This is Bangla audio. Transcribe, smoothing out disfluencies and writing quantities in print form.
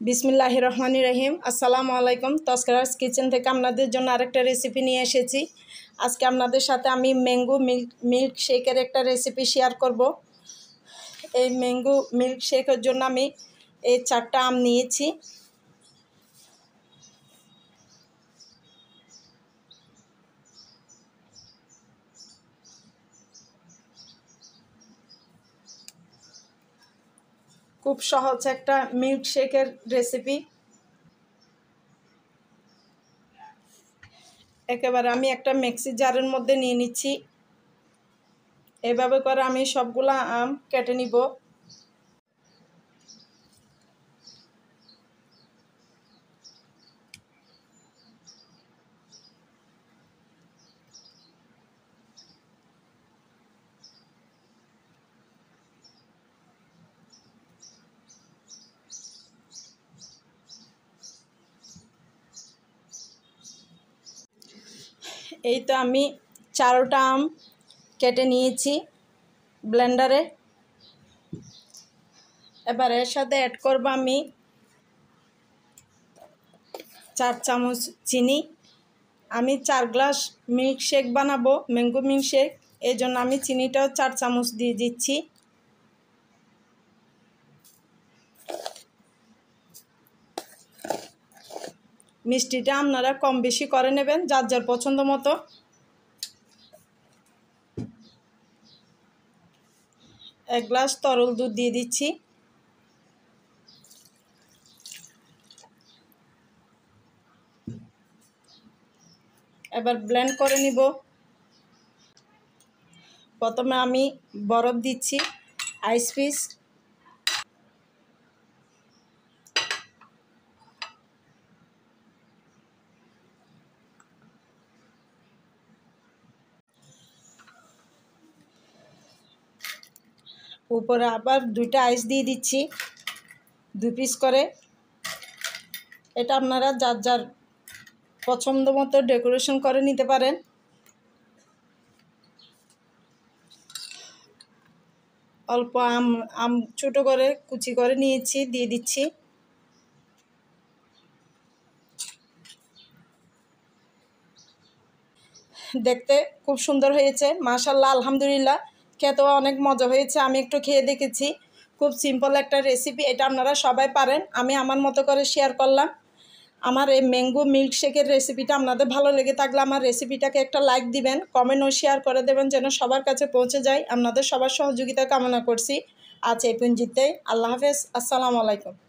বিসমিল্লাহির রহমানির রহিম। আসসালামু আলাইকুম। তস্করাস কিচেন থেকে আপনাদের জন্য আরেকটা রেসিপি নিয়ে এসেছি। আজকে আপনাদের সাথে আমি ম্যাঙ্গো মিল্ক শেকের একটা রেসিপি শেয়ার করব। এই ম্যাঙ্গো মিল্ক শেকের জন্য আমি এই 4টা আম নিয়েছি। খুব সহজ একটা মিল্ক শেকের রেসিপি। একেবারে আমি একটা মিক্সি জারের মধ্যে নিয়ে নিচ্ছি। এভাবে করে আমি সবগুলা আম কেটে নিব। এই তো আমি 4টা আম কেটে নিয়েছি ব্লেন্ডারে। এবার এর সাথে অ্যাড করব আমি 4 চামচ চিনি। আমি 4 গ্লাস মিল্ক শেক বানাবো, ম্যাঙ্গো মিল্ক শেক, এই জন্য আমি চিনিটাও 4 চামচ দিয়ে দিচ্ছি। মিষ্টিটা আপনারা কম বেশি করে নেবেন যার যার পছন্দ মতো। এক গ্লাস তরল দুধ দিয়ে দিচ্ছি। এবার ব্লেন্ড করে নিব। প্রথমে আমি বরফ দিচ্ছি, আইস পিস। উপরে আবার 2টা আইস দিয়ে দিচ্ছি, 2 পিস করে। এটা আপনারা যার যার পছন্দ মতো ডেকোরেশন করে নিতে পারেন। অল্প আম ছোটো করে কুচি করে নিয়েছি, দিয়ে দিচ্ছি। দেখতে খুব সুন্দর হয়েছে, মাশাআল্লাহ, আলহামদুলিল্লাহ। খেতেও অনেক মজা হয়েছে। আমি একটু খেয়ে দেখেছি। খুব সিম্পল একটা রেসিপি, এটা আপনারা সবাই পারেন। আমি আমার মতো করে শেয়ার করলাম। আমার এই ম্যাঙ্গো মিল্ক শেকের রেসিপিটা আপনাদের ভালো লেগে থাকলে আমার রেসিপিটাকে একটা লাইক দিবেন, কমেন্ট ও শেয়ার করে দেবেন যেন সবার কাছে পৌঁছে যায়। আপনাদের সবার সহযোগিতা কামনা করছি। আজ এই পর্যন্তই। আল্লাহ হাফেজ। আসসালামু আলাইকুম।